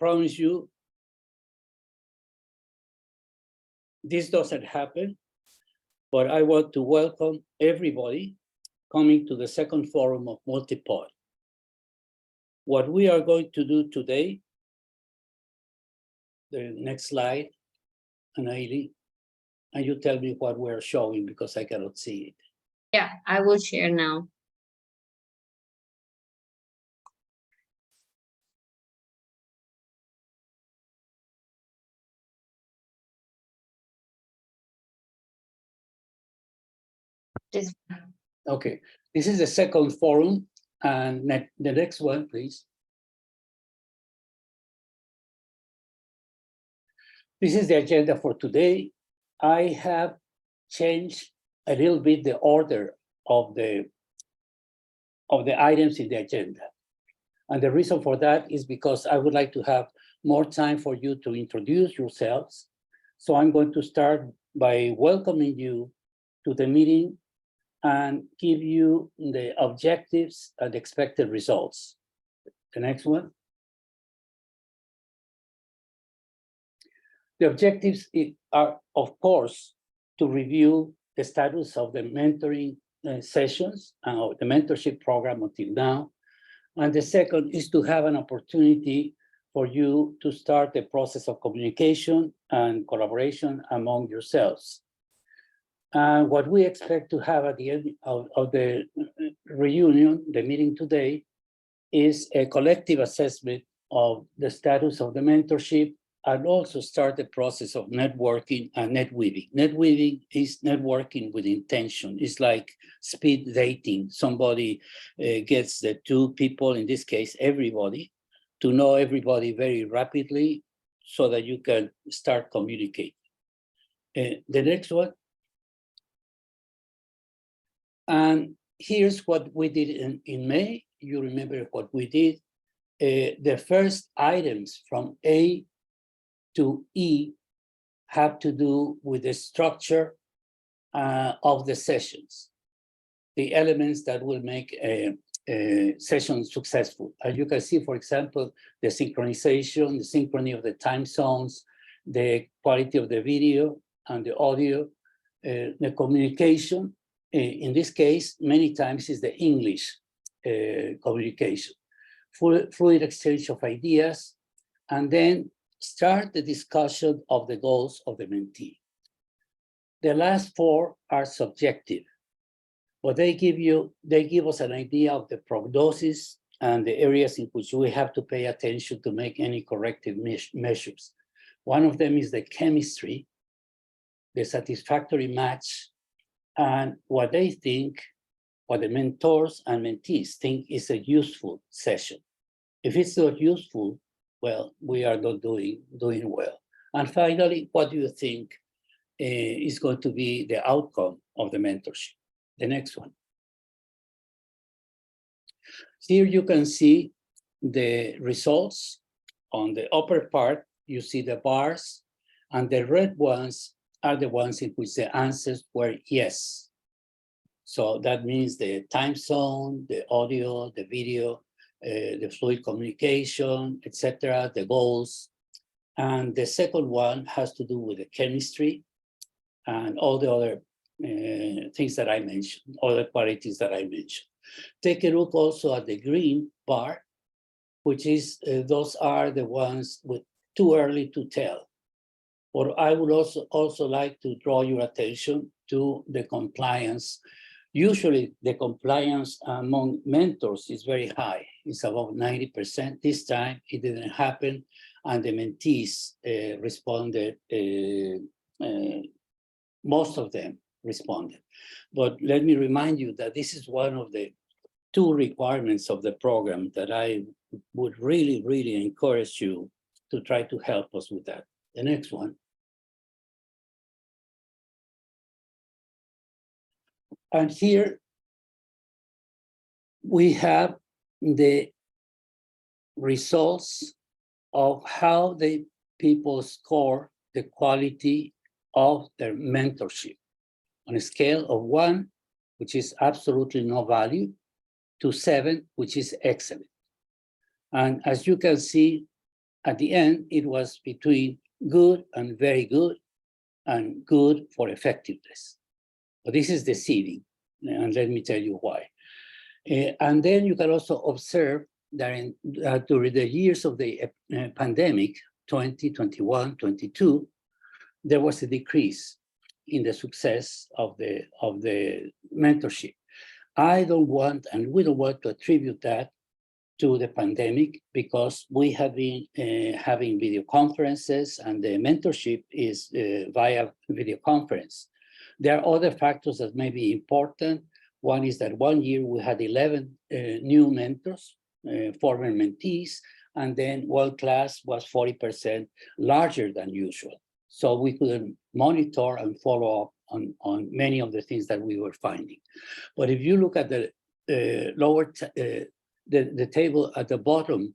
promise you, this doesn't happen, but I want to welcome everybody coming to the second forum of Multipod. What we are going to do today, the next slide, Anaili, and you tell me what we're showing because I cannot see it. Yeah, I will share now. This. Okay, this is the second forum, and the next one, please. This is the agenda for today. I have changed a little bit the order of the items in the agenda. And the reason for that is because I would like to have more time for you to introduce yourselves. So I'm going to start by welcoming you to the meeting and give you the objectives and expected results. The next one. The objectives are, of course, to review the status of the mentoring sessions and the mentorship program until now. And the second is to have an opportunity for you to start the process of communication and collaboration among yourselves. And what we expect to have at the end of the reunion, the meeting today, is a collective assessment of the status of the mentorship and also start the process of networking and net weaving. Net weaving is networking with intention. It's like speed dating. Somebody gets the two people, in this case, everybody, to know everybody very rapidly so that you can start communicating. The next one. And here's what we did in May. You remember what we did. The first items from A to E have to do with the structure of the sessions, the elements that will make a session successful. As you can see, for example, the synchronization, the synchrony of the time zones, the quality of the video and the audio, the communication. In this case, many times is the English communication, fluid exchange of ideas, and then start the discussion of the goals of the mentee. The last four are subjective, but they give us an idea of the prognosis and the areas in which we have to pay attention to make any corrective measures. One of them is the chemistry, the satisfactory match, and what they think, what the mentors and mentees think is a useful session. If it's not useful, well, we are not doing well. And finally, what do you think is going to be the outcome of the mentorship? The next one. Here you can see the results. On the upper part, you see the bars, and the red ones are the ones in which the answers were yes. So that means the time zone, the audio, the video, the fluid communication, etc., the goals. And the second one has to do with the chemistry and all the other things that I mentioned, other qualities that I mentioned. Take a look also at the green bar, which is, those are the ones with too early to tell. Or I would also like to draw your attention to the compliance. Usually the compliance among mentors is very high. It's about 90%. This time it didn't happen, and the mentees responded, most of them responded. But let me remind you that this is one of the two requirements of the program that I would really, really encourage you to try to help us with that. The next one. And here we have the results of how the people score the quality of their mentorship on a scale of 1, which is absolutely no value, to 7, which is excellent. And as you can see, at the end, it was between good and very good and good for effectiveness. But this is deceiving, and let me tell you why. And then you can also observe that during the years of the pandemic, 2021, 22, there was a decrease in the success of the mentorship. I don't want, and we don't want to attribute that to the pandemic, because we have been having video conferences, and the mentorship is via video conference. There are other factors that may be important. One is that one year we had 11 new mentors, former mentees, and then one class was 40% larger than usual. So we couldn't monitor and follow up on many of the things that we were finding. But if you look at the the table at the bottom,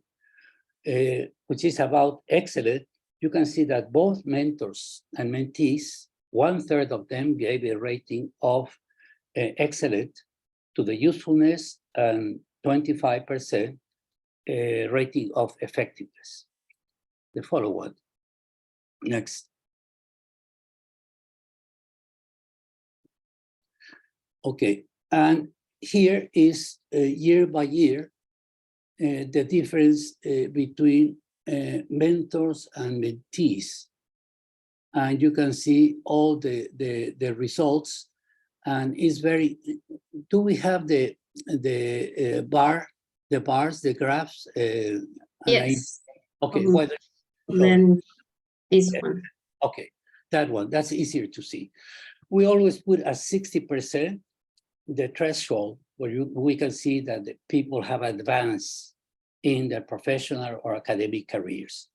which is about excellent, you can see that both mentors and mentees, 1/3 of them gave a rating of excellent to the usefulness, and 25% rating of effectiveness. The follow one. Next. Okay, and here is year by year the difference between mentors and mentees. And you can see all the results, and it's very, do we have the bars, the graphs? Yes. Okay, whether, Then this one. okay, that one, that's easier to see. We always put at 60% the threshold where we can see that the people have advanced in their professional or academic careers.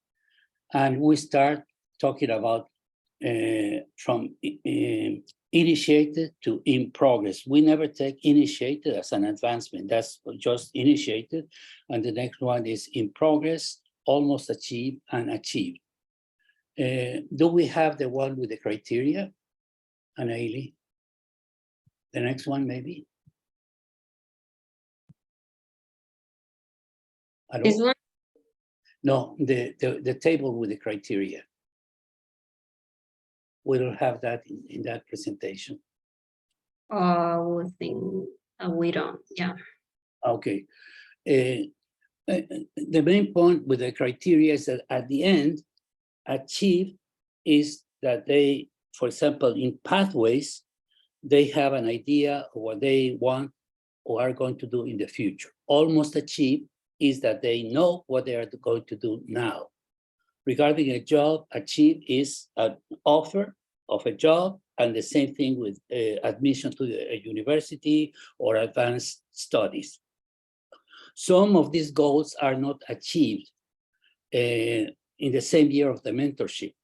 And we start talking about from initiated to in progress. We never take initiated as an advancement, that's just initiated. And the next one is in progress, almost achieved, and achieved. Do we have the one with the criteria, Anaili? The next one, maybe? This one? No, the table with the criteria. We don't have that in that presentation. We think we don't, yeah. Okay. The main point with the criteria is that at the end, achieve is that they, for example, in pathways, they have an idea of what they want or are going to do in the future. Almost achieve is that they know what they are going to do now. Regarding a job, achieve is an offer of a job, and the same thing with admission to a university or advanced studies. Some of these goals are not achieved in the same year of the mentorship,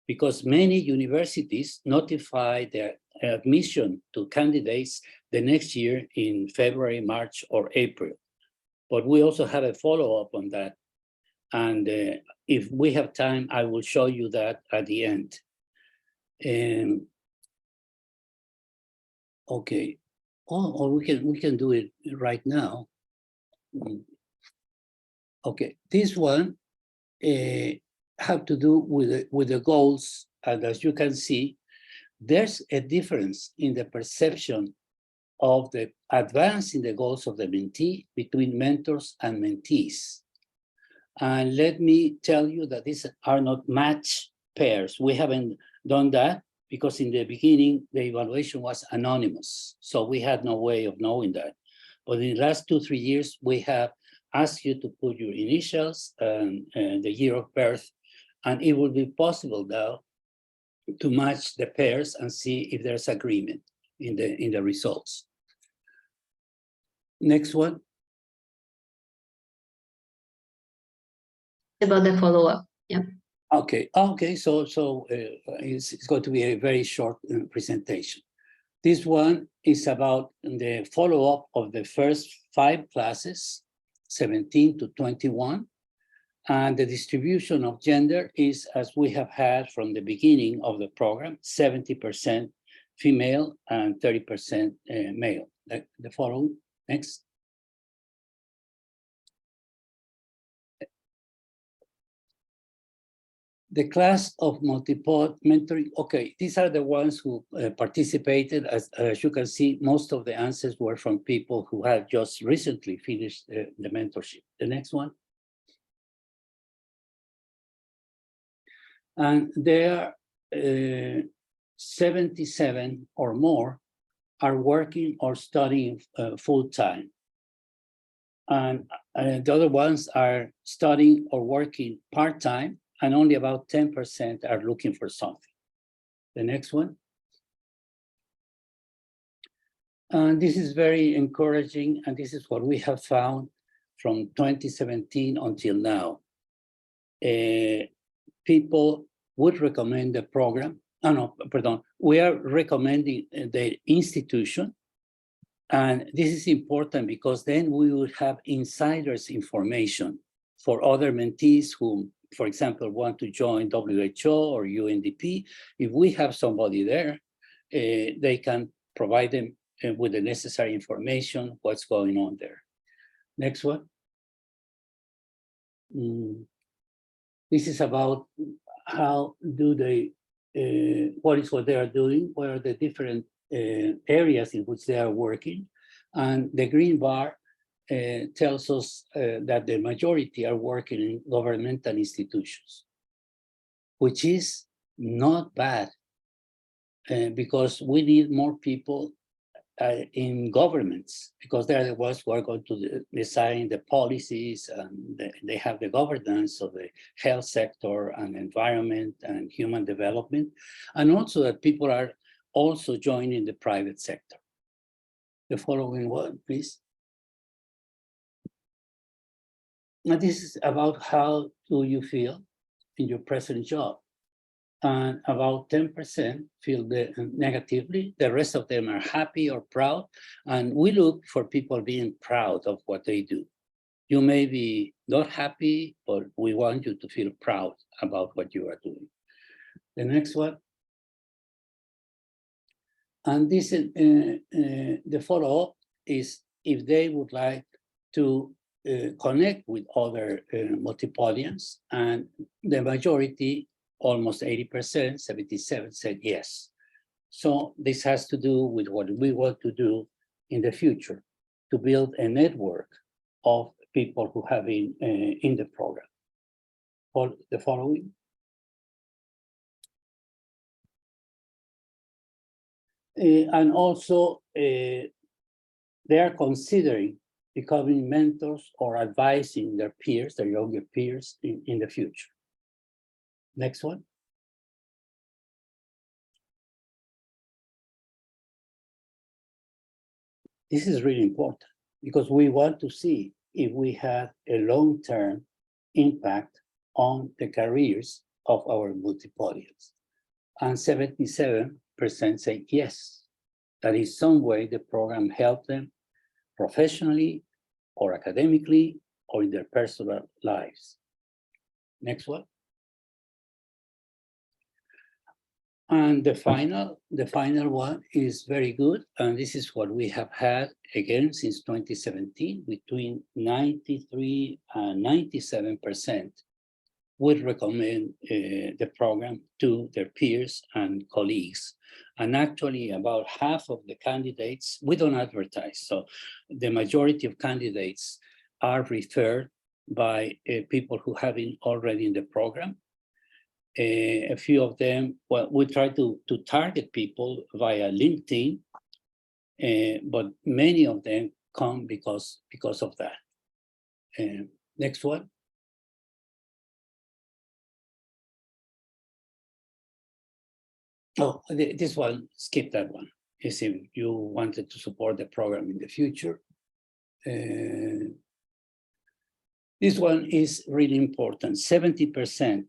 because many universities notify their admission to candidates the next year in February, March, or April. But we also have a follow-up on that. And if we have time, I will show you that at the end. Okay, or we can do it right now. Okay, this one have to do with the goals, and as you can see, there's a difference in the perception of the advance in the goals of the mentee between mentors and mentees. And let me tell you that these are not match pairs. We haven't done that because in the beginning, the evaluation was anonymous. So we had no way of knowing that. But in the last 2-3 years, we have asked you to put your initials and the year of birth, and it will be possible now to match the pairs and see if there's agreement in the results. Next one. About the follow-up, yeah. Okay, so it's going to be a very short presentation. This one is about the follow-up of the first 5 classes, 17 to 21. And the distribution of gender is, as we have had from the beginning of the program, 70% female and 30% male. The following, next. The class of multipod mentoring, okay, these are the ones who participated. As you can see, most of the answers were from people who had just recently finished the mentorship. The next one. And there are 77 or more are working or studying full-time. And the other ones are studying or working part-time, and only about 10% are looking for something. The next one. And this is very encouraging, and this is what we have found from 2017 until now. People would recommend the program. Oh, no, pardon. We are recommending the institution. And this is important because then we will have insiders information for other mentees who, for example, want to join WHO or UNDP. If we have somebody there, they can provide them with the necessary information, what's going on there. Next one. This is about how do they, what they are doing, what are the different areas in which they are working. And the green bar tells us that the majority are working in governmental institutions, which is not bad because we need more people in governments, because they're the ones who are going to design the policies, and they have the governance of the health sector and environment and human development, and also that people are also joining the private sector. The following one, please. Now, this is about how do you feel in your present job. And about 10% feel negatively. The rest of them are happy or proud. And we look for people being proud of what they do. You may be not happy, but we want you to feel proud about what you are doing. The next one. And this is the follow-up is if they would like to connect with other multipodians, and the majority, almost 80%, 77 said yes. So this has to do with what we want to do in the future, to build a network of people who have been in the program. The following. And also, they are considering becoming mentors or advising their peers, their younger peers in the future. Next one. This is really important because we want to see if we have a long-term impact on the careers of our multipodians. And 77% say yes, that in some way the program helped them professionally or academically or in their personal lives. Next one. And the final one is very good. And this is what we have had again since 2017, between 93 and 97% would recommend the program to their peers and colleagues. And actually about half of the candidates, we don't advertise. So the majority of candidates are referred by people who have been already in the program. A few of them, well, we try to target people via LinkedIn, but many of them come because of that. Next one. Oh, this one, skip that one. Is if you wanted to support the program in the future. This one is really important. 70%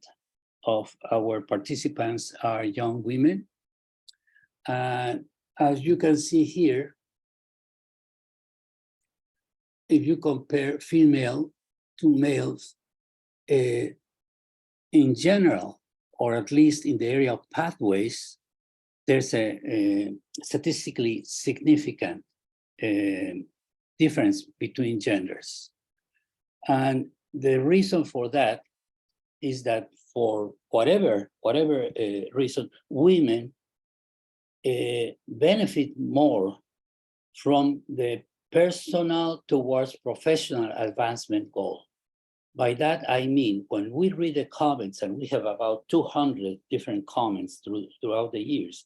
of our participants are young women. And as you can see here, if you compare female to males, in general, or at least in the area of pathways, there's a statistically significant difference between genders. And the reason for that is that for whatever reason, women benefit more from the personal towards professional advancement goal. By that, I mean, when we read the comments, and we have about 200 different comments throughout the years,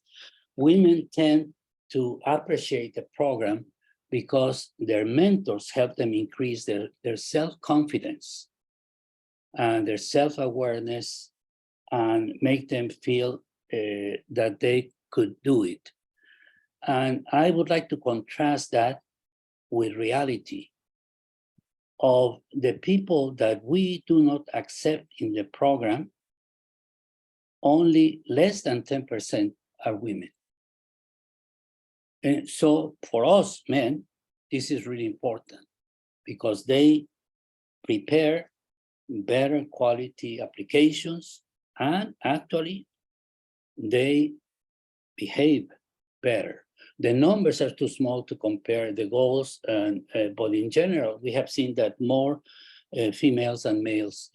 women tend to appreciate the program because their mentors help them increase their self-confidence and their self-awareness and make them feel that they could do it. And I would like to contrast that with reality of the people that we do not accept in the program. Only less than 10% are women. And so for us men, this is really important because they prepare better quality applications and actually they behave better. The numbers are too small to compare the goals, but in general, we have seen that more females than males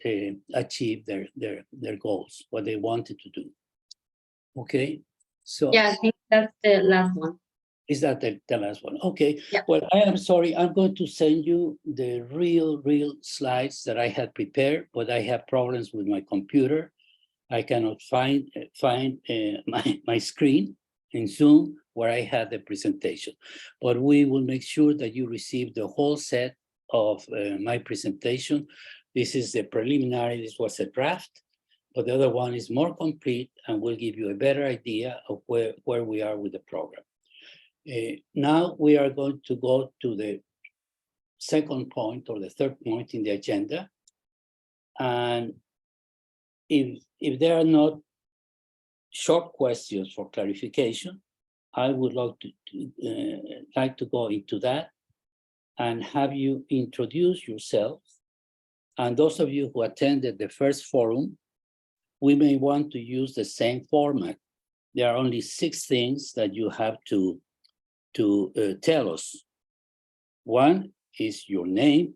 achieve their goals, what they wanted to do. Okay, so Yeah, I think that's the last one. is that the last one? Okay, Yeah. well, I am sorry, I'm going to send you the real slides that I had prepared, but I have problems with my computer. I cannot find my screen in Zoom where I had the presentation, but we will make sure that you receive the whole set of my presentation. This is the preliminary, this was a draft, but the other one is more complete and will give you a better idea of where we are with the program. Now we are going to go to the second point or the third point in the agenda. And if there are not short questions for clarification, I would like to go into that and have you introduce yourself. And those of you who attended the first forum, we may want to use the same format. There are only 6 things that you have to tell us. One is your name.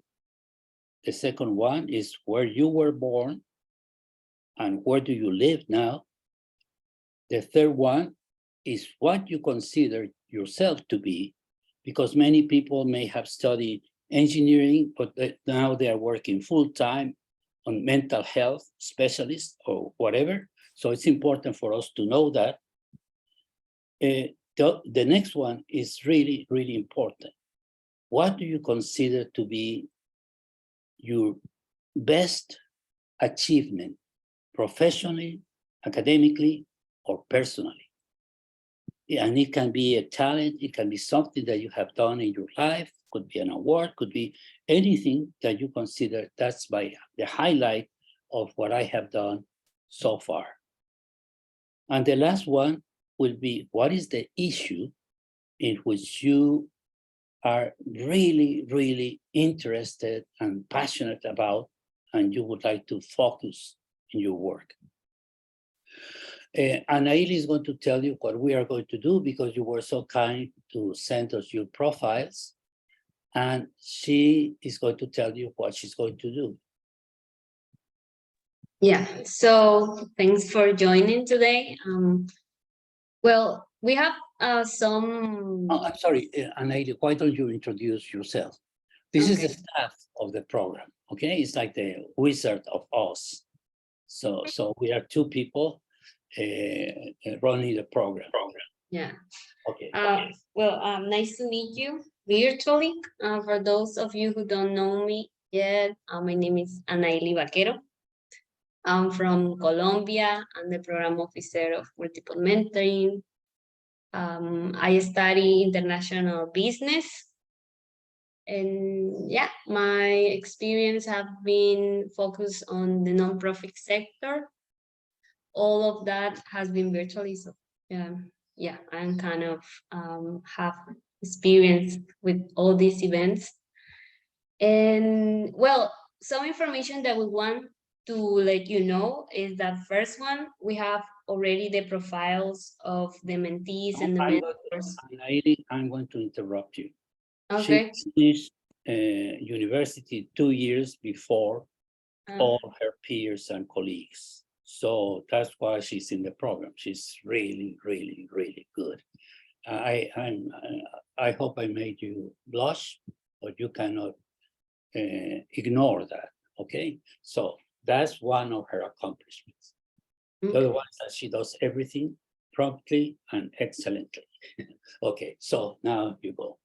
The second one is where you were born and where do you live now. The third one is what you consider yourself to be, because many people may have studied engineering, but now they are working full-time on mental health specialists or whatever. So it's important for us to know that. The next one is really important. What do you consider to be your best achievement professionally, academically, or personally? And it can be a talent, it can be something that you have done in your life, could be an award, could be anything that you consider that's by the highlight of what I have done so far. And the last one will be, what is the issue in which you are really interested and passionate about, and you would like to focus in your work? Anaili is going to tell you what we are going to do because you were so kind to send us your profiles, and she is going to tell you what she's going to do. Yeah, so thanks for joining today. Well, we have some. Oh, I'm sorry, Anaili, why don't you introduce yourself? This is the staff of the program, okay? It's like the Wizard of Oz. So we are 2 people running the program. Yeah. Okay. Well, nice to meet you virtually. For those of you who don't know me yet, my name is Anaili Vaquero. I'm from Colombia. I'm the program officer of Multiple Mentoring. I study international business. And yeah, my experience have been focused on the nonprofit sector. All of that has been virtually, so yeah, I'm kind of have experience with all these events. And well, some information that we want to let you know is that first one, we have already the profiles of the mentees and the mentors. I'm going to interrupt you. Okay. She finished university 2 years before all her peers and colleagues. So that's why she's in the program. She's really, really, really good. I hope I made you blush, but you cannot ignore that. Okay, so that's one of her accomplishments. The other one is that she does everything promptly and excellently. Okay, so now you go.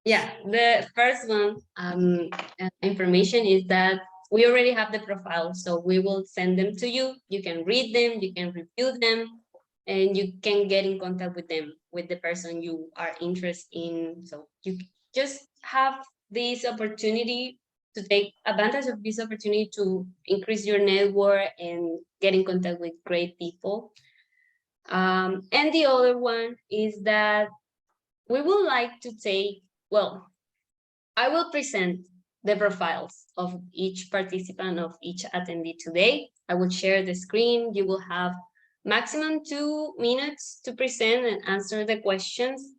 Yeah, the first one information is that we already have the profile, so we will send them to you. You can read them, you can review them, and you can get in contact with them, with the person you are interested in. So you just have this opportunity to take advantage of this opportunity to increase your network and get in contact with great people. And the other one is that we would like to take, well, I will present the profiles of each participant, of each attendee today. I will share the screen. You will have maximum 2 minutes to present and answer the questions.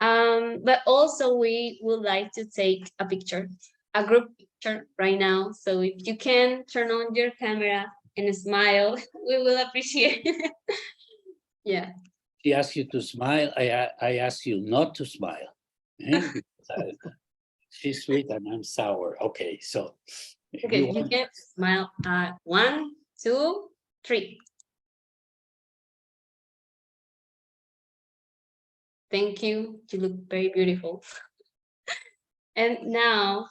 But also we would like to take a picture, a group picture right now. So if you can turn on your camera and smile, we will appreciate it. Yeah. She asks you to smile. I ask you not to smile. She's sweet and I'm sour. Okay, so. Okay, you can smile. 1, 2, 3. Thank you. You look very beautiful. And now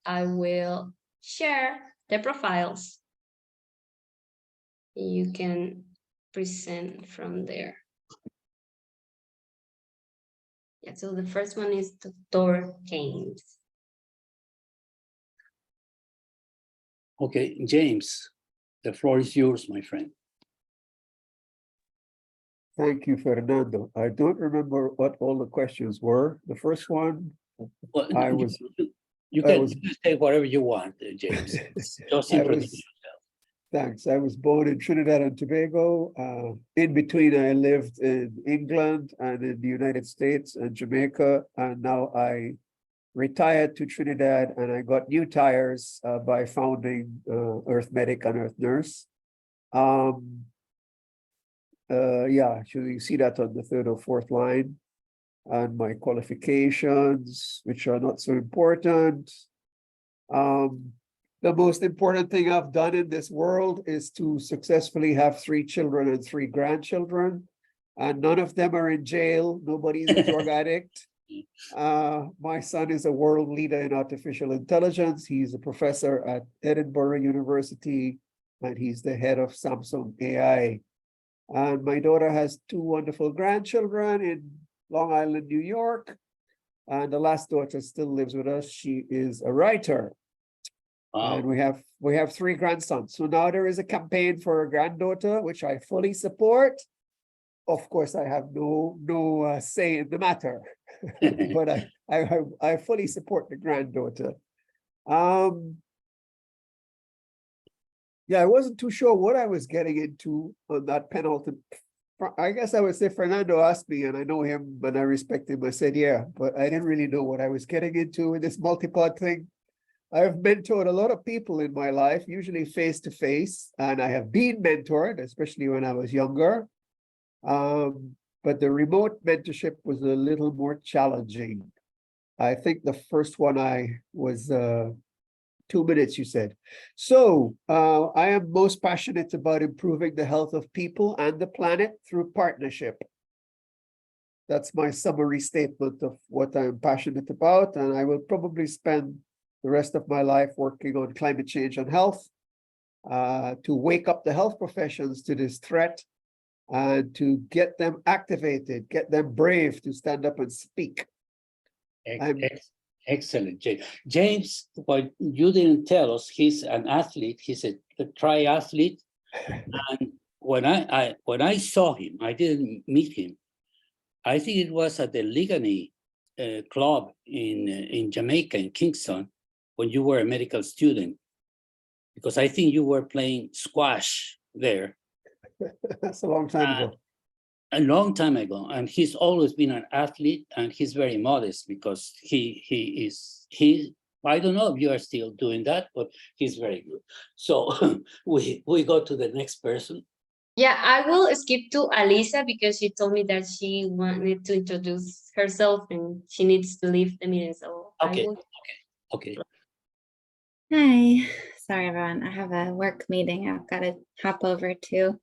I will share the profiles. You can present from there. Yeah, so the first one is Dr. Keynes. Okay, James, the floor is yours, my friend. Thank you, Fernando. I don't remember what all the questions were. The first one, Well, I you- was- You I can was- say whatever you want, James. Just introduce yourself. Thanks. I was born in Trinidad and Tobago. In between, I lived in England and in the United States and Jamaica. And now I retired to Trinidad and I got new tires by founding Earth Medic and Earth Nurse. Yeah, so you see that on the 3rd or 4th line. And my qualifications, which are not so important. The most important thing I've done in this world is to successfully have 3 children and 3 grandchildren. And none of them are in jail. Nobody's a drug addict. My son is a world leader in artificial intelligence. He's a professor at Edinburgh University, and he's the head of Samsung AI. And my daughter has 2 wonderful grandchildren in Long Island, New York. And the last daughter still lives with us. She is a writer. And we have 3 grandsons. So now there is a campaign for a granddaughter, which I fully support. Of course, I have no say in the matter, but I fully support the granddaughter. Yeah, I wasn't too sure what I was getting into on that penultimate. I guess I would say Fernando asked me, and I know him, but I respect him. I said, yeah, but I didn't really know what I was getting into in this multi-pod thing. I've mentored a lot of people in my life, usually face to face, and I have been mentored, especially when I was younger. But the remote mentorship was a little more challenging. I think the first one I was 2 minutes, you said. So I am most passionate about improving the health of people and the planet through partnership. That's my summary statement of what I'm passionate about, and I will probably spend the rest of my life working on climate change and health to wake up the health professions to this threat and to get them activated, get them brave to stand up and speak. Excellent, James. James, what you didn't tell us, he's an athlete. He's a triathlete. And when I saw him, I didn't meet him. I think it was at the Ligani club in Jamaica, in Kingston, when you were a medical student, because I think you were playing squash there. That's a long time ago. A long time ago, and he's always been an athlete, and he's very modest because he I don't know if you are still doing that, but he's very good. So we go to the next person. Yeah, I will skip to Alisa because she told me that she wanted to introduce herself and she needs to leave the meeting. So Okay. I will. Okay. Hi, sorry everyone. I have a work meeting I've got to hop over to.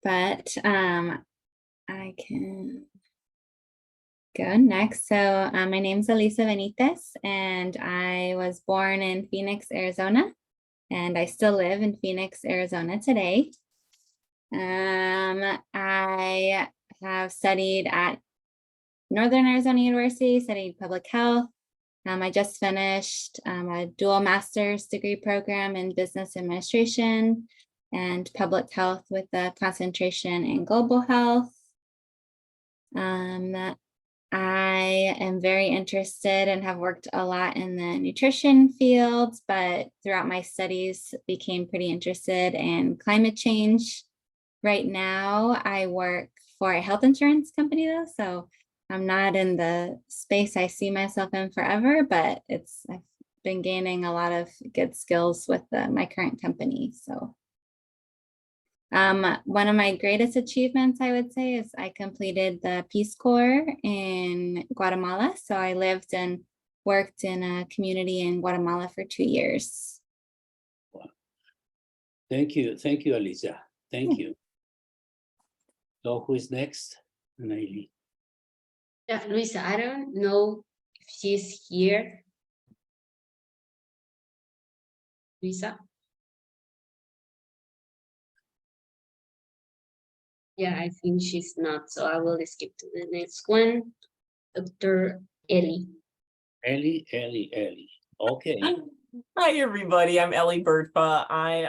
But I can go next. So my name's Alisa Benitez, and I was born in Phoenix, Arizona, and I still live in Phoenix, Arizona today. I have studied at Northern Arizona University, studied public health. I just finished a dual master's degree program in business administration and public health with a concentration in global health. I am very interested and have worked a lot in the nutrition field, but throughout my studies became pretty interested in climate change. Right now, I work for a health insurance company though, so I'm not in the space I see myself in forever, but I've been gaining a lot of good skills with my current company. So one of my greatest achievements, I would say, is I completed the Peace Corps in Guatemala. So I lived and worked in a community in Guatemala for 2 years. Thank you, Alisa. Thank you. So who is next? Naili. Yeah, Luisa, I don't know if she's here. Luisa? Yeah, I think she's not, so I will skip to the next one. Dr. Ellie. Ellie. Okay. Hi, everybody. I'm Ellie Birdpa. I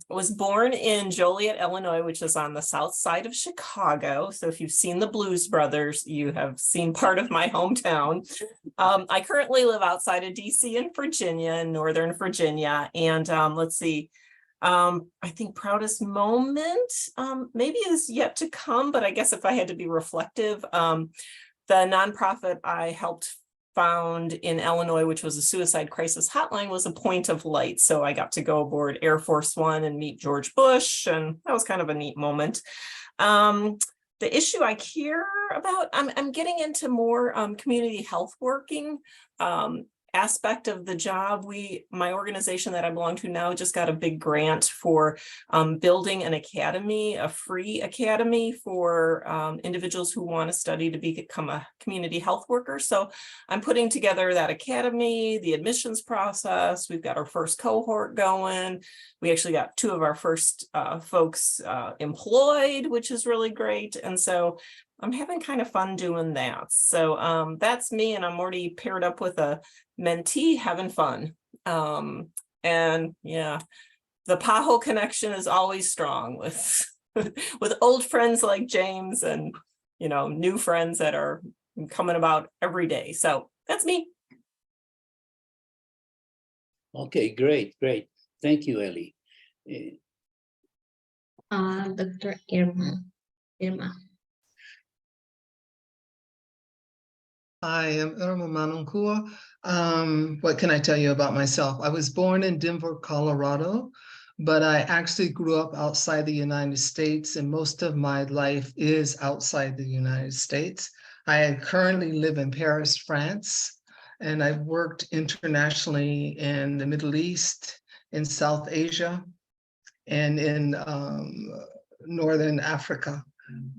was born in Joliet, Illinois, which is on the south side of Chicago. So if you've seen the Blues Brothers, you have seen part of my hometown. I currently live outside of DC in Virginia, in Northern Virginia. And let's see, I think proudest moment maybe is yet to come, but I guess if I had to be reflective, the nonprofit I helped found in Illinois, which was a suicide crisis hotline, was a point of light. So I got to go aboard Air Force One and meet George Bush, and that was kind of a neat moment. The issue I care about, I'm getting into more community health working aspect of the job. My organization that I belong to now just got a big grant for building an academy, a free academy for individuals who want to study to become a community health worker. So I'm putting together that academy, the admissions process. We've got our first cohort going. We actually got 2 of our first folks employed, which is really great. And so I'm having kind of fun doing that. So that's me, and I'm already paired up with a mentee having fun. And yeah, the PAHO connection is always strong with with old friends like James and, you know, new friends that are coming about every day. So that's me. Okay, great. Thank you, Ellie. Dr. Irma. I am Irma Manunkua. What can I tell you about myself? I was born in Denver, Colorado, but I actually grew up outside the United States, and most of my life is outside the United States. I currently live in Paris, France, and I've worked internationally in the Middle East, in South Asia, and in Northern Africa.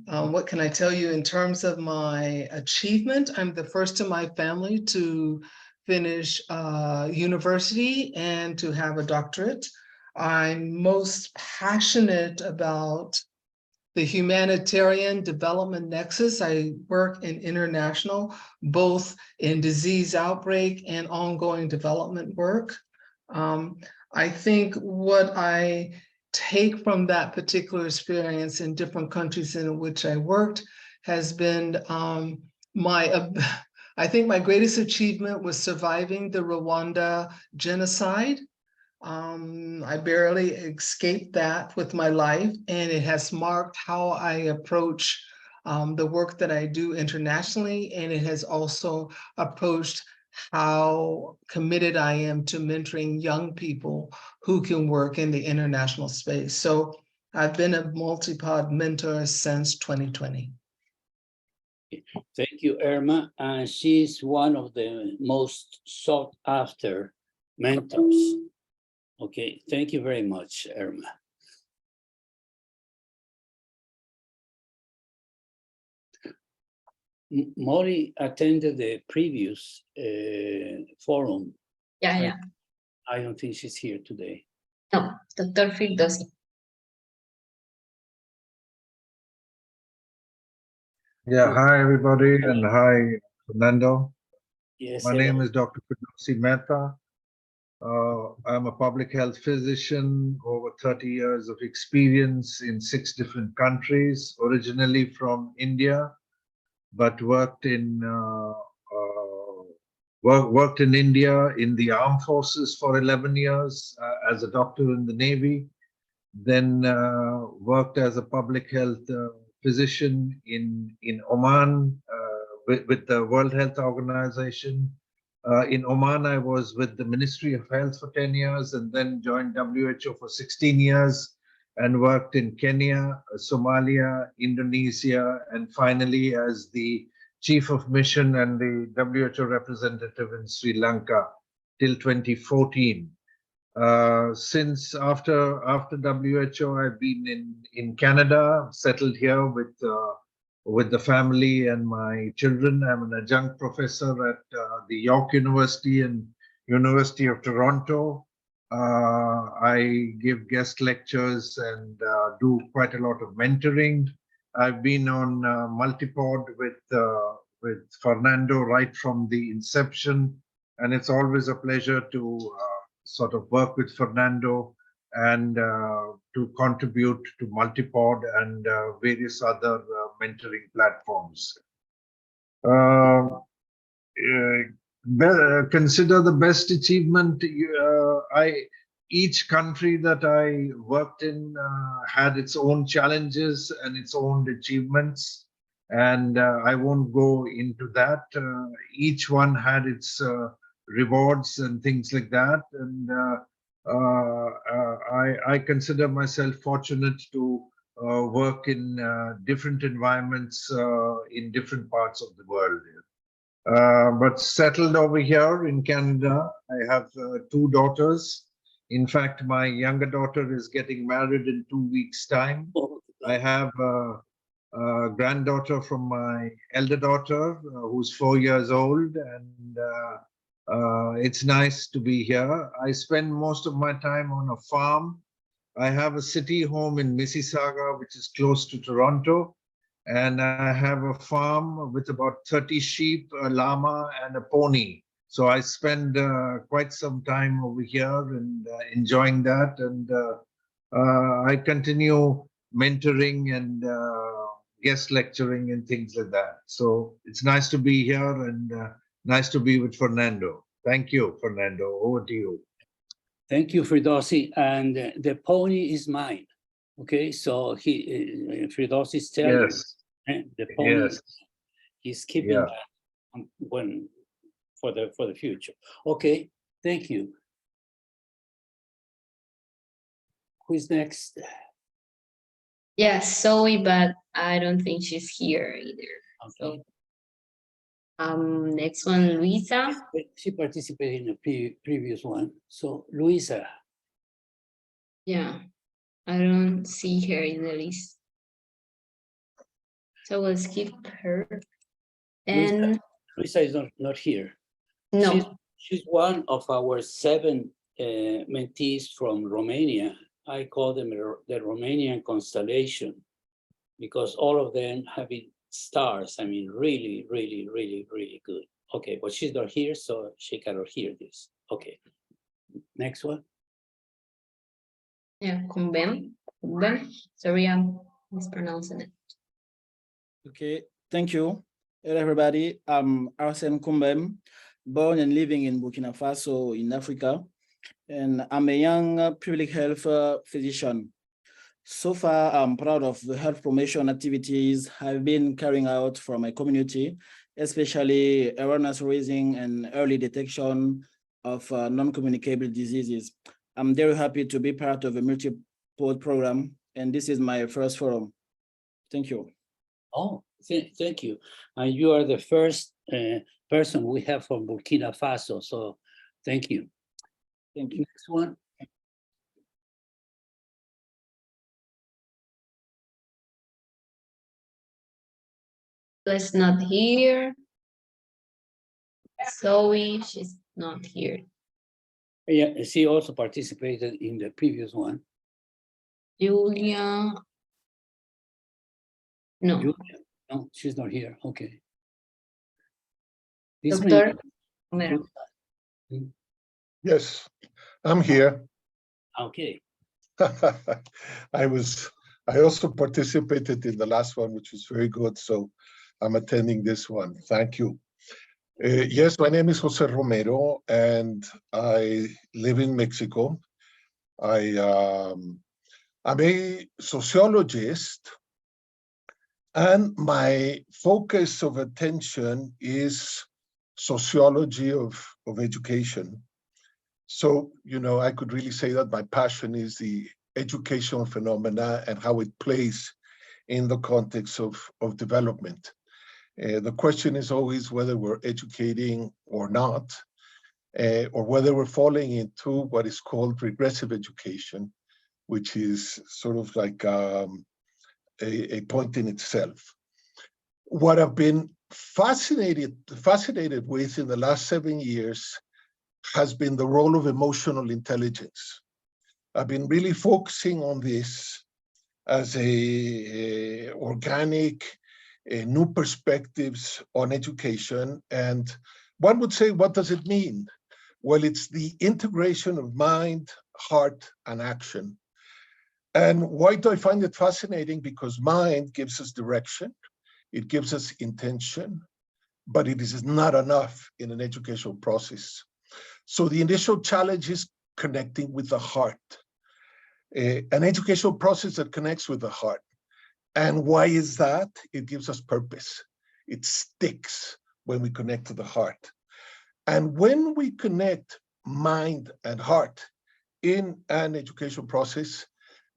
What can I tell you in terms of my achievement? I'm the first in my family to finish university and to have a doctorate. I'm most passionate about the humanitarian development nexus. I work in international, both in disease outbreak and ongoing development work. I think what I take from that particular experience in different countries in which I worked has been I think my greatest achievement was surviving the Rwanda genocide. I barely escaped that with my life, and it has marked how I approach the work that I do internationally, and it has also approached how committed I am to mentoring young people who can work in the international space. So I've been a multi-pod mentor since 2020. Thank you, Irma. And she's one of the most sought after mentors. Okay, thank you very much, Irma. Mori attended the previous forum. Yeah. I don't think she's here today. No, Dr. Firdausi. Yeah, hi everybody, and hi Fernando. Yes, My hello. name is Dr. Firdausi Mehta. I'm a public health physician, over 30 years of experience in 6 different countries, originally from India, but worked in India in the armed forces for 11 years as a doctor in the Navy, then worked as a public health physician in Oman with the World Health Organization. In Oman, I was with the Ministry of Health for 10 years and then joined WHO for 16 years and worked in Kenya, Somalia, Indonesia, and finally as the Chief of Mission and the WHO representative in Sri Lanka till 2014. Since after WHO, I've been in Canada, settled here with the family and my children. I'm an adjunct professor at the York University and University of Toronto. I give guest lectures and do quite a lot of mentoring. I've been on Multipod with Fernando right from the inception, and it's always a pleasure to sort of work with Fernando and to contribute to Multipod and various other mentoring platforms. Consider the best achievement. Each country that I worked in had its own challenges and its own achievements, and I won't go into that. Each one had its rewards and things like that, and I consider myself fortunate to work in different environments in different parts of the world. But settled over here in Canada, I have 2 daughters. In fact, my younger daughter is getting married in 2 weeks' time. I have a granddaughter from my elder daughter who's 4 years old, and it's nice to be here. I spend most of my time on a farm. I have a city home in Mississauga, which is close to Toronto, and I have a farm with about 30 sheep, a llama, and a pony. So I spend quite some time over here and enjoying that, and I continue mentoring and guest lecturing and things like that. So it's nice to be here and nice to be with Fernando. Thank you, Fernando. Over to you. Thank you, Firdausi. And the pony is mine. Okay, so Firdausi is telling Yes. the pony. Yes. He's keeping Yeah. that for the future. Okay, thank you. Who's next? Yes, Zoe, but I don't think she's here either. Okay. Next one, Luisa. She participated in the previous one. So Luisa, Yeah, I don't see her in the list. So we'll skip her. And Luisa is not here. no, She's one of our 7 mentees from Romania. I call them the Romanian constellation because all of them have been stars. I mean, really, really, really, really good. Okay, but she's not here, so she cannot hear this. Okay, next one. yeah, Kumbem. Sorry, I'm mispronouncing it. Okay, thank you. Hello, everybody. I'm Arsene Kumbem, born and living in Burkina Faso in Africa, and I'm a young public health physician. So far, I'm proud of the health promotion activities I've been carrying out for my community especially awareness raising and early detection of non-communicable diseases. I'm very happy to be part of a multi-pod program, and this is my first forum. Thank you. Oh, thank you. And you are the first person we have from Burkina Faso, so thank you. Thank you. Next one. Let's not here. Zoe, she's not here. Yeah, she also participated in the previous one. Julia. No, Julia? No, she's not here. Okay. This may- Doctor Romero. Yes, I'm here. Okay. I also participated in the last one, which was very good. So I'm attending this one. Thank you. Yes, my name is Jose Romero and I live in Mexico. I'm a sociologist and my focus of attention is sociology of education. So, you know, I could really say that my passion is the educational phenomena and how it plays in the context of development. The question is always whether we're educating or not, or whether we're falling into what is called regressive education, which is sort of like a point in itself. What I've been fascinated with in the last 7 years has been the role of emotional intelligence. I've been really focusing on this as a organic, new perspectives on education. And one would say, what does it mean? Well, it's the integration of mind, heart, and action. And why do I find it fascinating? Because mind gives us direction, it gives us intention, but it is not enough in an educational process. So the initial challenge is connecting with the heart, an educational process that connects with the heart. And why is that? It gives us purpose. It sticks when we connect to the heart. And when we connect mind and heart in an educational process,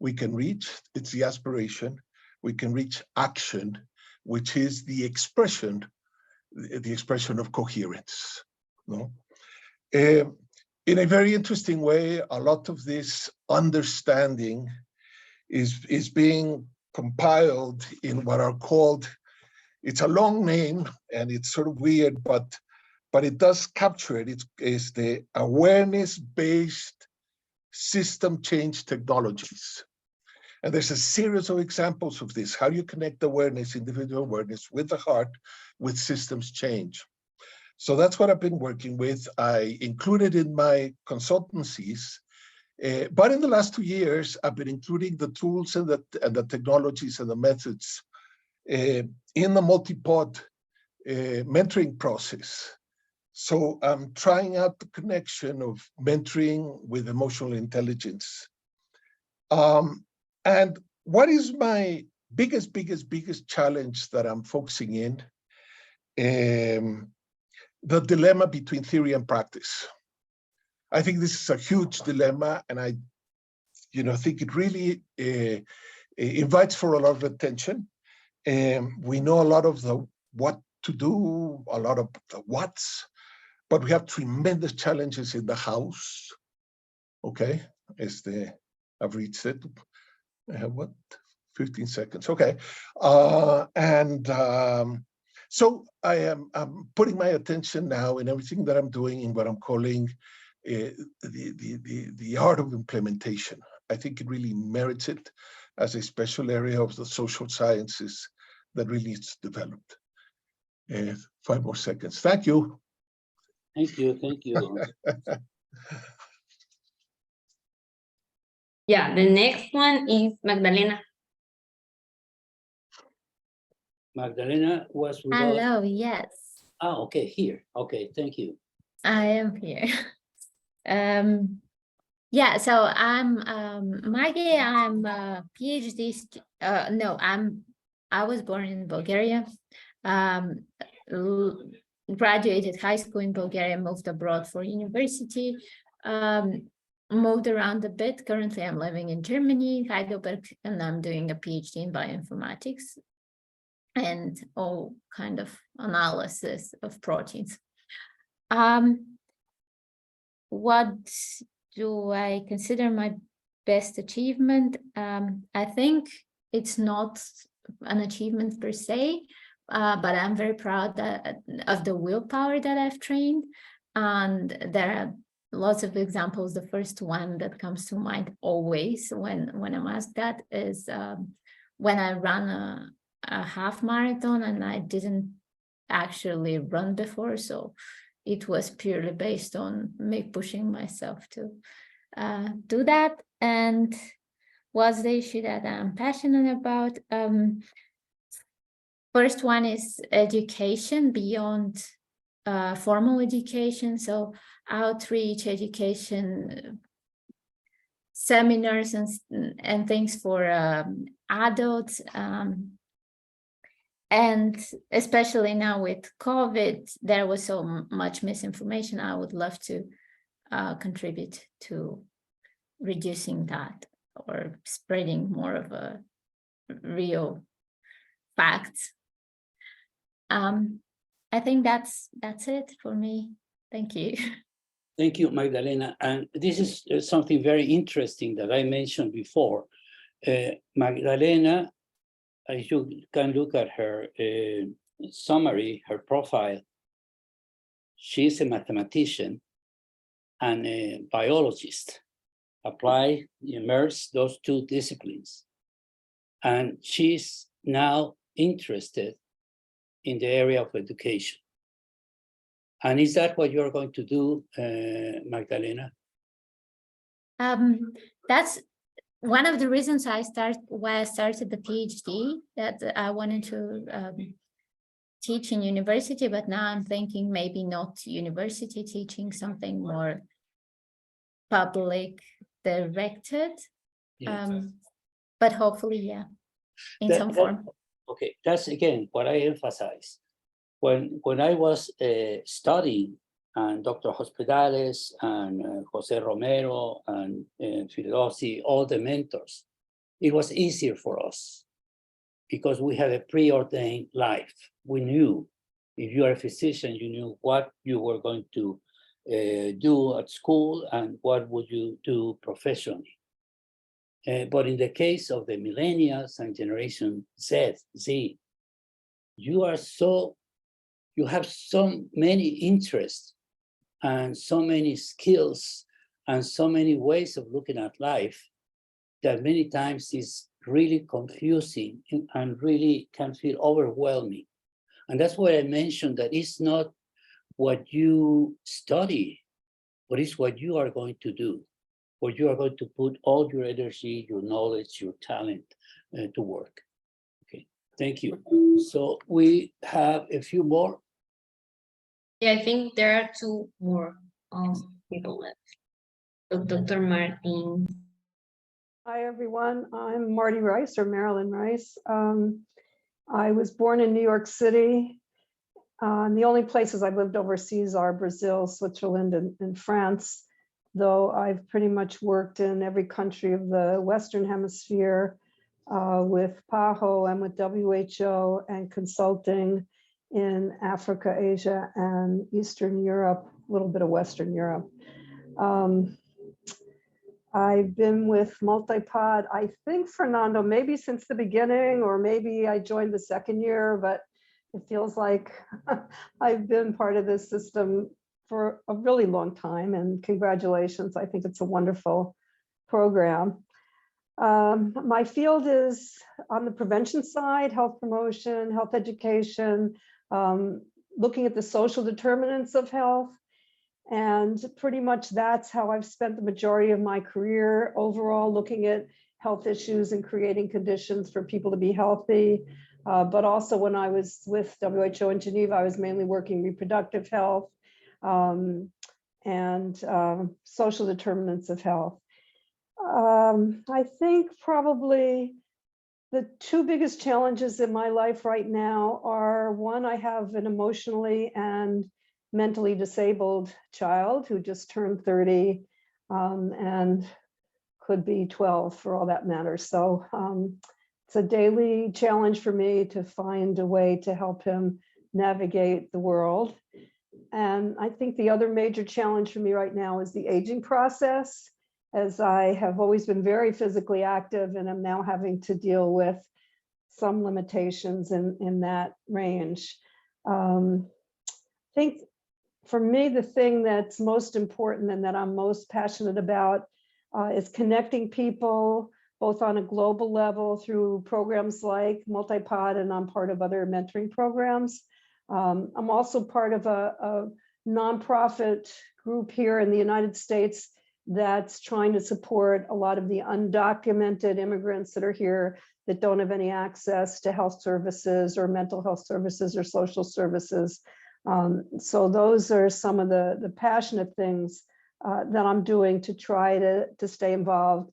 we can reach, it's the aspiration, we can reach action, which is the expression of coherence. No? In a very interesting way, a lot of this understanding is being compiled in what are called, it's a long name and it's sort of weird, but it does capture it. It's the awareness-based system change technologies. And there's a series of examples of this. How do you connect awareness, individual awareness, with the heart, with systems change? So that's what I've been working with. I included in my consultancies, but in the last 2 years, I've been including the tools and the technologies and the methods in the multi-pod mentoring process. So I'm trying out the connection of mentoring with emotional intelligence. And what is my biggest challenge that I'm focusing in? The dilemma between theory and practice. I think this is a huge dilemma, and I think it really invites for a lot of attention. We know a lot of the what to do, a lot of the what's, but we have tremendous challenges in the house. Okay, I've reached it. I have what? 15 seconds. Okay, so I'm putting my attention now in everything that I'm doing in what I'm calling the art of implementation. I think it really merits it as a special area of the social sciences that really needs developed. 5 more seconds. Thank you. Thank you. Thank you. Yeah, the next one is Magdalena. Magdalena was with us. Hello, yes, Ah, okay, here. Okay, thank you. I am here. Yeah, so I'm Maggie, I'm a PhD, I was born in Bulgaria. graduated high school in Bulgaria, moved abroad for university, moved around a bit. Currently, I'm living in Germany, Heidelberg, and I'm doing a PhD in bioinformatics and all kind of analysis of proteins. What do I consider my best achievement? I think it's not an achievement per se, but I'm very proud of the willpower that I've trained. And there are lots of examples. The first one that comes to mind always when I'm asked that is when I ran a half marathon, and I didn't actually run before. So it was purely based on me pushing myself to do that. And what's the issue that I'm passionate about? First one is education beyond formal education. So outreach, education, seminars and things for adults. And especially now with COVID, there was so much misinformation. I would love to contribute to reducing that or spreading more of a real facts. I think that's it for me. Thank you. Thank you, Magdalena. And this is something very interesting that I mentioned before. Magdalena, as you can look at her summary, her profile, she's a mathematician and a biologist. Apply, immerse those two disciplines. And she's now interested in the area of education. And is that what you're going to do, Magdalena? That's one of the reasons why I started the PhD, that I wanted to teach in university, but now I'm thinking maybe not university teaching, something more public directed, but hopefully, yeah, in some form. Okay, that's again what I emphasize. When I was studying, and Dr. Hospedales and Jose Romero and Firdousi, all the mentors, it was easier for us because we had a preordained life. We knew if you are a physician, you knew what you were going to do at school and what would you do professionally. But in the case of the millennials and Generation Z, you have so many interests and so many skills and so many ways of looking at life that many times is really confusing and really can feel overwhelming. And that's why I mentioned that it's not what you study, but it's what you are going to do, where you are going to put all your energy, your knowledge, your talent to work. Okay, thank you. So we have a few more. Yeah, I think there are two more people left. So Dr. Martin. Hi, everyone. I'm Marty Rice, or Marilyn Rice. I was born in New York City. The only places I've lived overseas are Brazil, Switzerland, and France, though I've pretty much worked in every country of the Western Hemisphere with PAHO and with WHO and consulting in Africa, Asia, and Eastern Europe, a little bit of Western Europe. I've been with Multipod, I think, Fernando, maybe since the beginning, or maybe I joined the second year, but it feels like I've been part of this system for a really long time, and congratulations. I think it's a wonderful program. My field is on the prevention side, health promotion, health education, looking at the social determinants of health. And pretty much that's how I've spent the majority of my career overall, looking at health issues and creating conditions for people to be healthy. But also when I was with WHO in Geneva, I was mainly working reproductive health and social determinants of health. I think probably The two biggest challenges in my life right now are, one, I have an emotionally and mentally disabled child who just turned 30 and could be 12 for all that matters. So it's a daily challenge for me to find a way to help him navigate the world. And I think the other major challenge for me right now is the aging process, as I have always been very physically active and I'm now having to deal with some limitations in that range. I think for me, the thing that's most important and that I'm most passionate about is connecting people, both on a global level through programs like Multipod, and I'm part of other mentoring programs. I'm also part of a nonprofit group here in the United States that's trying to support a lot of the undocumented immigrants that are here that don't have any access to health services or mental health services or social services. So those are some of the passionate things that I'm doing to try to stay involved.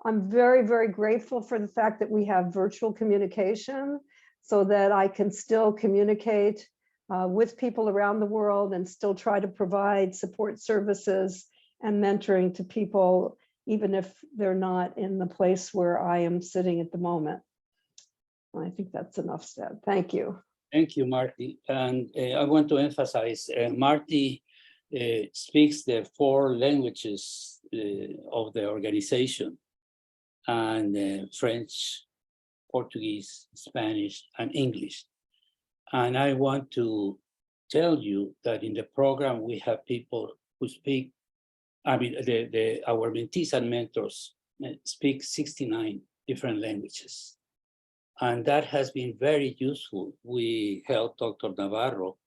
I'm very, very grateful for the fact that we have virtual communication so that I can still communicate with people around the world and still try to provide support services and mentoring to people, even if they're not in the place where I am sitting at the moment. I think that's enough said. Thank you. Thank you, Marty. And I want to emphasize, Marty speaks the 4 languages of the organization, and French, Portuguese, Spanish, and English. And I want to tell you that in the program, we have people who speak, our mentees and mentors speak 69 different languages. And that has been very useful. We helped Dr. Navarro,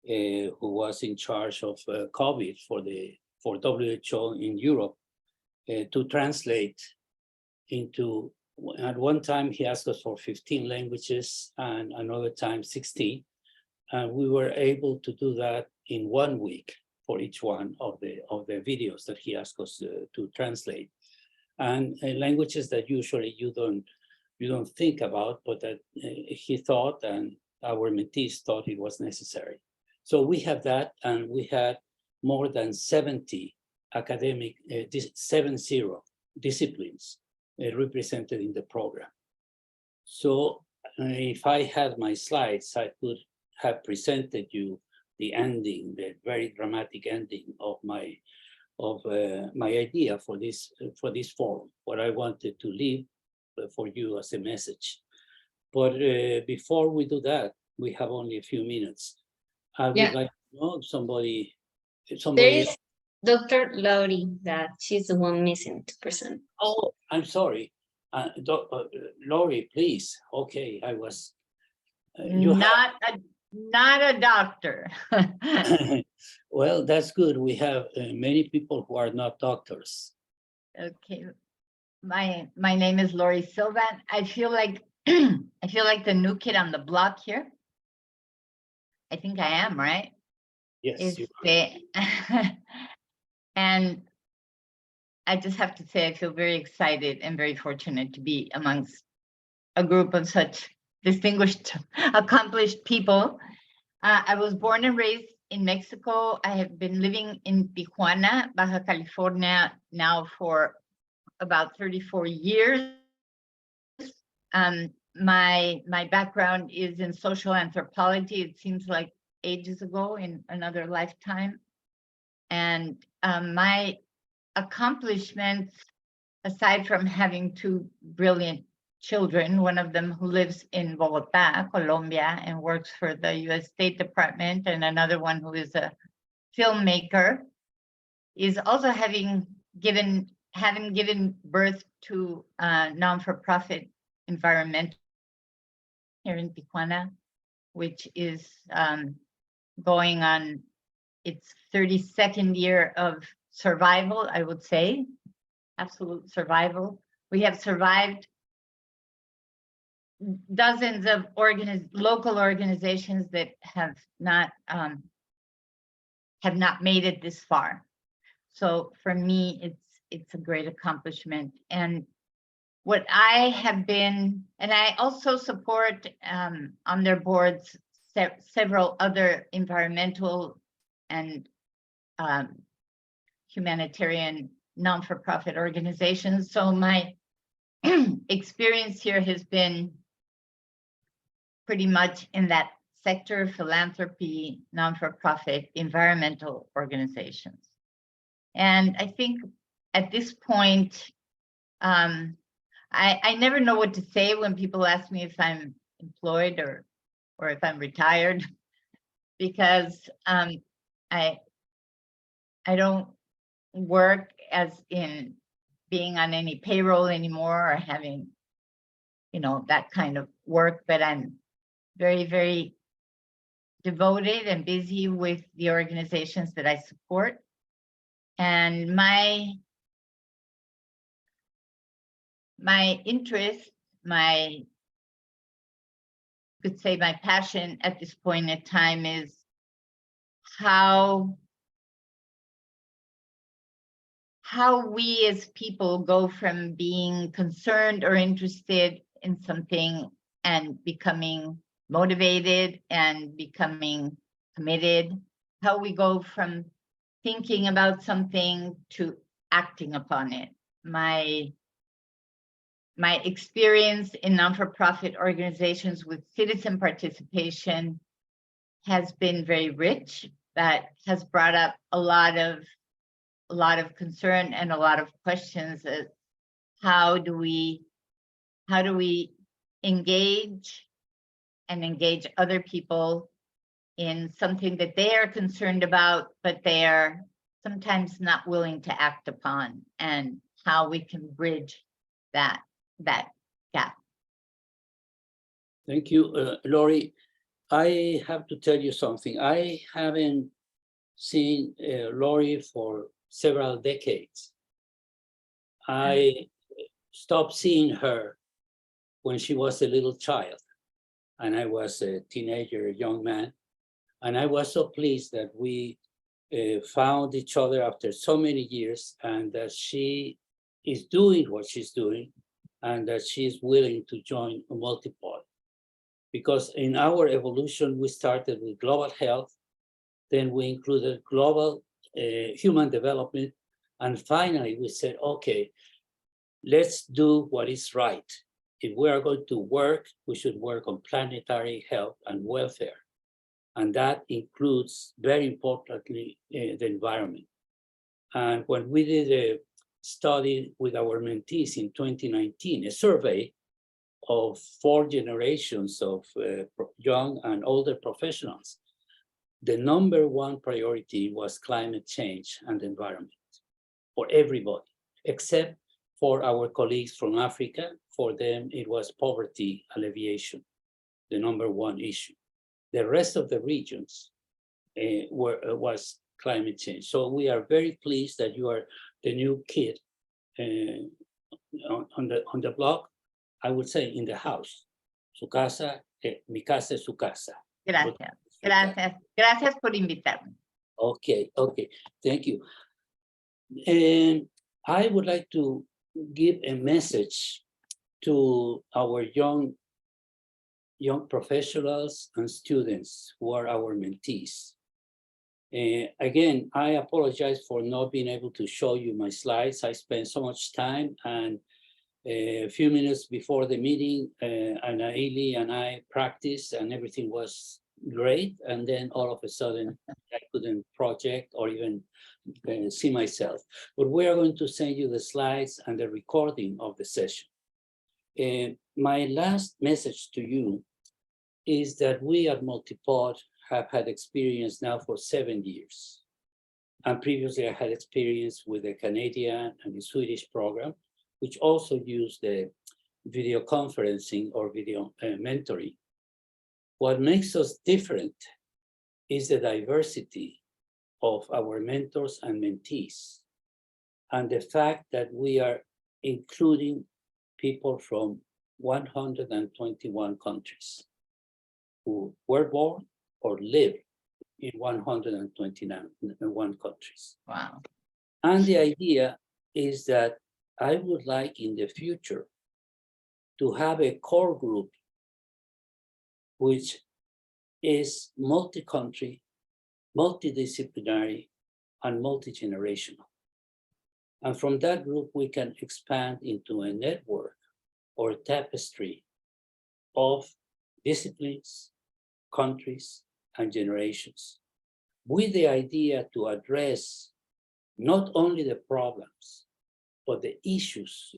who was in charge of COVID for WHO in Europe, to translate into, at one time he asked us for 15 languages and another time 16. And we were able to do that in 1 week for each one of the videos that he asked us to translate. And languages that usually you don't think about, but that he thought and our mentees thought it was necessary. So we have that, and we had more than 70 academic, 70 disciplines represented in the program. So if I had my slides, I could have presented you the ending, the very dramatic ending of my idea for this forum, what I wanted to leave for you as a message. But before we do that, we have only a few minutes. I would like to know if somebody There is Dr. Laurie, that she's the one missing to present. Oh, I'm sorry. Laurie, please. Okay, I was. Not a doctor. Well, that's good. We have many people who are not doctors. Okay, my name is Laurie Sylvan. I feel like the new kid on the block here. I think I am, right? Yes. You are. And I just have to say I feel very excited and very fortunate to be amongst a group of such distinguished, accomplished people. I was born and raised in Mexico. I have been living in Tijuana, Baja California now for about 34 years. My background is in social anthropology. It seems like ages ago in another lifetime. And my accomplishments, aside from having 2 brilliant children, one of them who lives in Bogota, Colombia, and works for the US State Department, and another one who is a filmmaker, is also having given birth to a non-for-profit environment here in Tijuana, which is going on its 32nd year of survival, I would say, absolute survival. We have survived dozens of local organizations that have not made it this far. So for me, it's a great accomplishment. And what I have been, and I also support on their boards several other environmental and humanitarian non-for-profit organizations. So my experience here has been pretty much in that sector: philanthropy, non-for-profit, environmental organizations. And I think at this point, I never know what to say when people ask me if I'm employed or if I'm retired, because I don't work as in being on any payroll anymore or having, you know, that kind of work, but I'm very, very devoted and busy with the organizations that I support. And my interest, could say my passion at this point in time is how we as people go from being concerned or interested in something and becoming motivated and becoming committed, how we go from thinking about something to acting upon it. My experience in non-for-profit organizations with citizen participation has been very rich. That has brought up a lot of concern and a lot of questions. How do we engage other people in something that they are concerned about, but they are sometimes not willing to act upon, and how we can bridge that gap. Thank you, Lori. I have to tell you something. I haven't seen Lori for several decades. I stopped seeing her when she was a little child, and I was a teenager, a young man. And I was so pleased that we found each other after so many years, and that she is doing what she's doing, and that she's willing to join Multipod. Because in our evolution, we started with global health, then we included global human development, and finally we said, okay, let's do what is right. If we are going to work, we should work on planetary health and welfare. And that includes, very importantly, the environment. And when we did a study with our mentees in 2019, a survey of 4 generations of young and older professionals, the #1 priority was climate change and environment for everybody, except for our colleagues from Africa. For them, it was poverty alleviation, the #1 issue. The rest of the regions was climate change. So we are very pleased that you are the new kid on the block. I would say in the house. Su casa, mi casa es su casa. Gracias por invitarme. Okay, thank you. And I would like to give a message to our young professionals and students who are our mentees. Again, I apologize for not being able to show you my slides. I spent so much time, and a few minutes before the meeting, Anaili and I practiced, and everything was great. And then all of a sudden, I couldn't project or even see myself. But we are going to send you the slides and the recording of the session. My last message to you is that we at Multipod have had experience now for 7 years. And previously I had experience with the Canadian and the Swedish program, which also use the video conferencing or video mentoring. What makes us different is the diversity of our mentors and mentees, and the fact that we are including people from 121 countries who were born or live in 121 countries. Wow. And the idea is that I would like in the future to have a core group which is multi-country, multidisciplinary, and multi-generational. And from that group, we can expand into a network or a tapestry of disciplines, countries, and generations, with the idea to address not only the problems, but the issues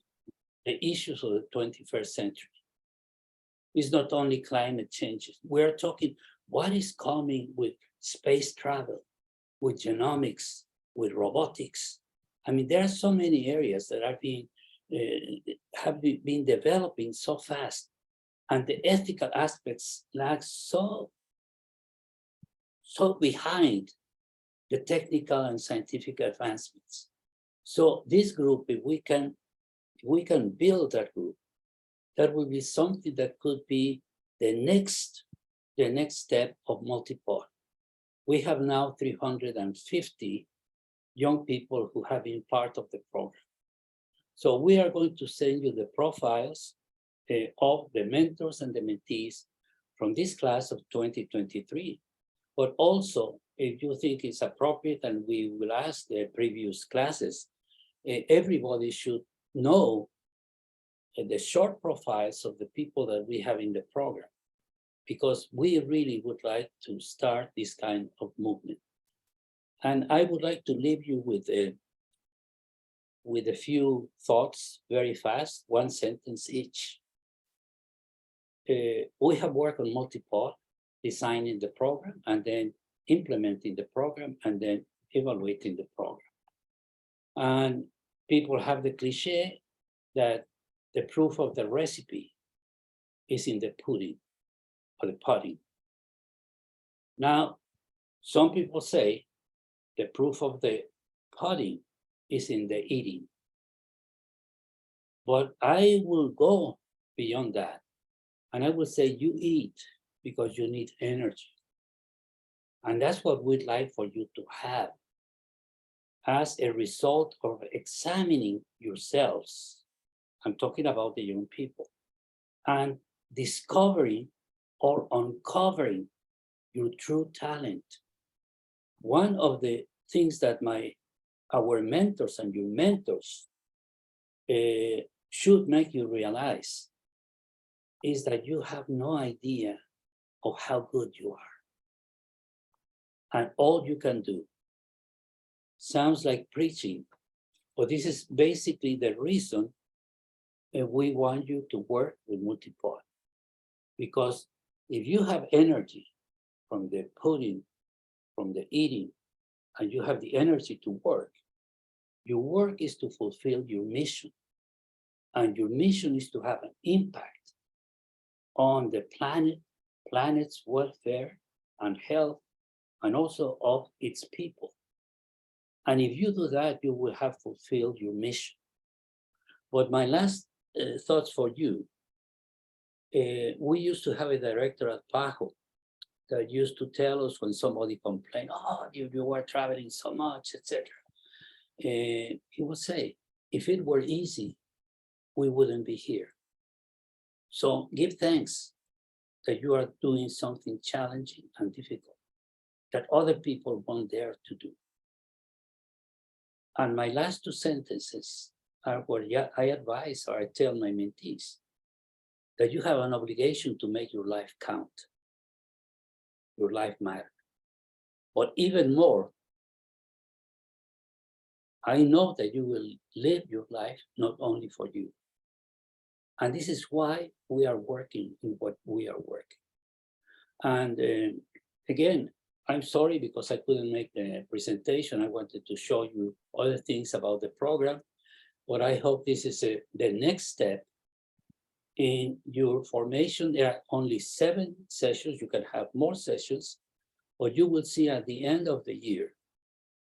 of the 21st century. It's not only climate changes. We're talking what is coming with space travel, with genomics, with robotics. I mean, there are so many areas that are have been developing so fast, and the ethical aspects lag so behind the technical and scientific advancements. So this group, if we can build that group, that will be something that could be the next step of Multipod. We have now 350 young people who have been part of the program. So we are going to send you the profiles of the mentors and the mentees from this class of 2023. But also, if you think it's appropriate, and we will ask the previous classes, everybody should know the short profiles of the people that we have in the program, because we really would like to start this kind of movement. And I would like to leave you with a few thoughts very fast, one sentence each. We have worked on Multipod, designing the program, and then implementing the program, and then evaluating the program. And people have the cliche that the proof of the recipe is in the pudding or the pudding. Now, some people say the proof of the pudding is in the eating. But I will go beyond that. And I will say you eat because you need energy. And that's what we'd like for you to have as a result of examining yourselves. I'm talking about the young people, and discovering or uncovering your true talent. One of the things that our mentors and your mentors should make you realize is that you have no idea of how good you are. And all you can do sounds like preaching, but this is basically the reason we want you to work with Multipod. Because if you have energy from the pudding, from the eating, and you have the energy to work, your work is to fulfill your mission. And your mission is to have an impact on the planet's welfare and health, and also of its people. And if you do that, you will have fulfilled your mission. But my last thoughts for you, we used to have a director at PAHO that used to tell us when somebody complained, oh, you were traveling so much, etc. He would say, if it were easy, we wouldn't be here. So give thanks that you are doing something challenging and difficult that other people won't dare to do. And my last two sentences are what I advise or I tell my mentees, that you have an obligation to make your life count, your life matter. But even more, I know that you will live your life not only for you. And this is why we are working in what we are working. And again, I'm sorry because I couldn't make the presentation. I wanted to show you other things about the program, but I hope this is the next step in your formation. There are only 7 sessions. You can have more sessions, but you will see at the end of the year,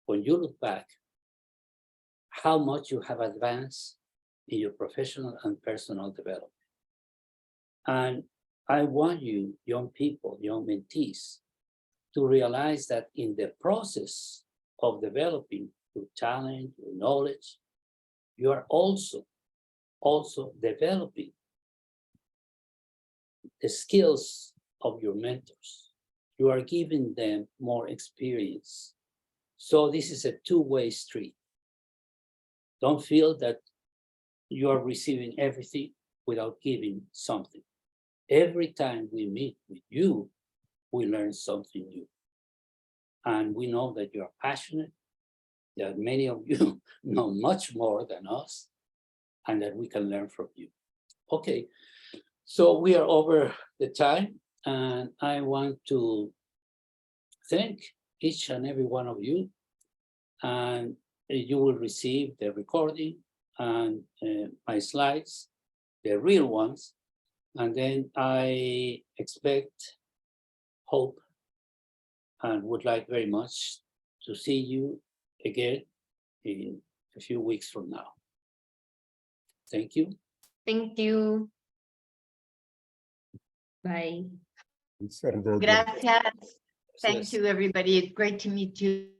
when you look back, how much you have advanced in your professional and personal development. And I want you, young people, young mentees, to realize that in the process of developing your talent, your knowledge, you are also developing the skills of your mentors. You are giving them more experience. So this is a two-way street. Don't feel that you are receiving everything without giving something. Every time we meet with you, we learn something new. And we know that you are passionate, that many of you know much more than us, and that we can learn from you. Okay, so we are over the time, and I want to thank each and every one of you, and you will receive the recording and my slides, the real ones, and then I expect, hope, and would like very much to see you again in a few weeks from now. Thank you. Thank you. Bye. Fernando. Gracias. Thank Yes. you, everybody. It's great to meet you.